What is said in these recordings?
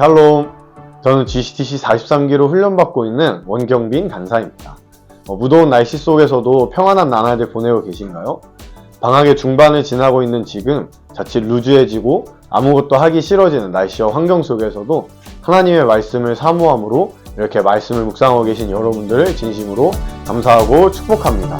샬롬. 저는 GCTC 43기로 훈련받고 있는 원경빈 간사입니다. 무더운 날씨 속에서도 평안한 나날들 보내고 계신가요? 방학의 중반을 지나고 있는 지금 자칫 루즈해지고 아무것도 하기 싫어지는 날씨와 환경 속에서도 하나님의 말씀을 사모함으로 이렇게 말씀을 묵상하고 계신 여러분들을 진심으로 감사하고 축복합니다.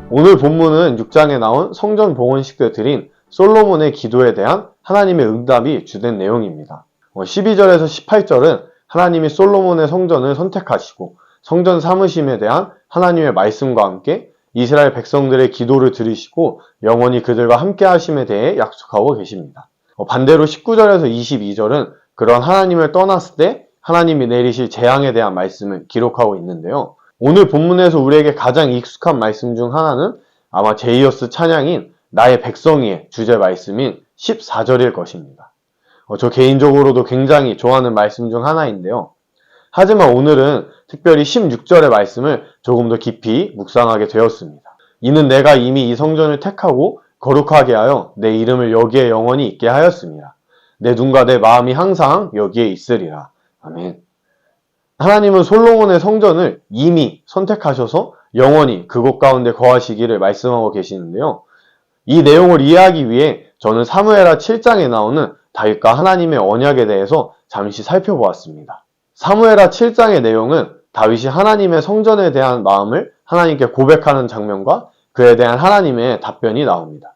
오늘 본문은 6장에 나온 성전 봉헌식 때 드린 솔로몬의 기도에 대한 하나님의 응답이 주된 내용입니다. 12절에서 18절은 하나님이 솔로몬의 성전을 선택하시고 성전 삼으심에 대한 하나님의 말씀과 함께 이스라엘 백성들의 기도를 들으시고 영원히 그들과 함께 하심에 대해 약속하고 계십니다. 반대로 19절에서 22절은 그런 하나님을 떠났을 때 하나님이 내리실 재앙에 대한 말씀을 기록하고 있는데요. 오늘 본문에서 우리에게 가장 익숙한 말씀 중 하나는 아마 제이어스 찬양인 나의 백성이의 주제 말씀인 14절일 것입니다. 저 개인적으로도 굉장히 좋아하는 말씀 중 하나인데요. 하지만 오늘은 특별히 16절의 말씀을 조금 더 깊이 묵상하게 되었습니다. 이는 내가 이미 이 성전을 택하고 거룩하게 하여 내 이름을 여기에 영원히 있게 하였습니다. 내 눈과 내 마음이 항상 여기에 있으리라. 아멘. 하나님은 솔로몬의 성전을 이미 선택하셔서 영원히 그곳 가운데 거하시기를 말씀하고 계시는데요. 이 내용을 이해하기 위해 저는 사무엘하 7장에 나오는 다윗과 하나님의 언약에 대해서 잠시 살펴보았습니다. 사무엘하 7장의 내용은 다윗이 하나님의 성전에 대한 마음을 하나님께 고백하는 장면과 그에 대한 하나님의 답변이 나옵니다.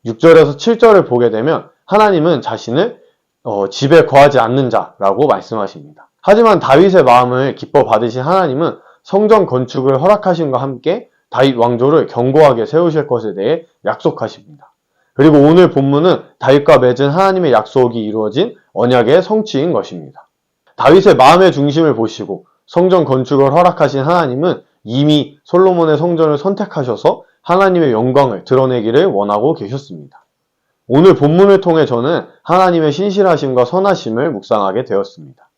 6절에서 7절을 보게 되면 하나님은 자신을 집에 거하지 않는 자라고 말씀하십니다. 하지만 다윗의 마음을 기뻐 받으신 하나님은 성전 건축을 허락하심과 함께 다윗 왕조를 견고하게 세우실 것에 대해 약속하십니다. 그리고 오늘 본문은 다윗과 맺은 하나님의 약속이 이루어진 언약의 성취인 것입니다. 다윗의 마음의 중심을 보시고 성전 건축을 허락하신 하나님은 이미 솔로몬의 성전을 선택하셔서 하나님의 영광을 드러내기를 원하고 계셨습니다. 오늘 본문을 통해 저는 하나님의 신실하심과 선하심을 묵상하게 되었습니다.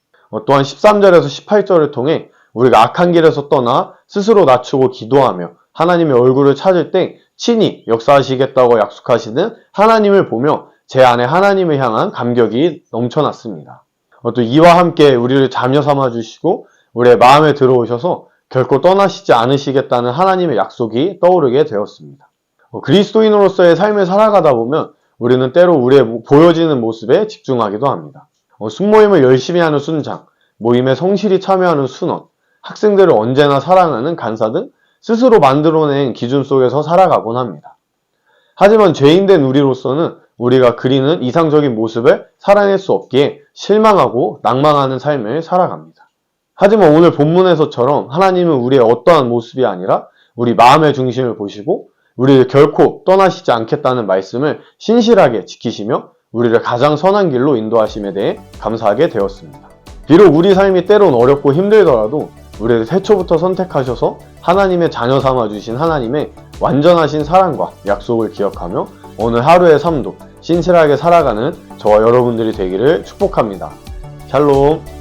또한 13절에서 18절을 통해 우리가 악한 길에서 떠나 스스로 낮추고 기도하며 하나님의 얼굴을 찾을 때 친히 역사하시겠다고 약속하시는 하나님을 보며 제 안에 하나님을 향한 감격이 넘쳐났습니다. 또 이와 함께 우리를 자녀 삼아주시고 우리의 마음에 들어오셔서 결코 떠나시지 않으시겠다는 하나님의 약속이 떠오르게 되었습니다. 그리스도인으로서의 삶을 살아가다 보면 우리는 때로 우리의 보여지는 모습에 집중하기도 합니다. 순모임을 열심히 하는 순장, 모임에 성실히 참여하는 순원, 학생들을 언제나 사랑하는 간사 등 스스로 만들어낸 기준 속에서 살아가곤 합니다. 하지만 죄인된 우리로서는 우리가 그리는 이상적인 모습을 살아낼 수 없기에 실망하고 낭망하는 삶을 살아갑니다. 하지만 오늘 본문에서처럼 하나님은 우리의 어떠한 모습이 아니라 우리 마음의 중심을 보시고 우리를 결코 떠나시지 않겠다는 말씀을 신실하게 지키시며 우리를 가장 선한 길로 인도하심에 대해 감사하게 되었습니다. 비록 우리 삶이 때론 어렵고 힘들더라도 우리를 태초부터 선택하셔서 하나님의 자녀 삼아주신 하나님의 완전하신 사랑과 약속을 기억하며 오늘 하루의 삶도 신실하게 살아가는 저와 여러분들이 되기를 축복합니다. 샬롬.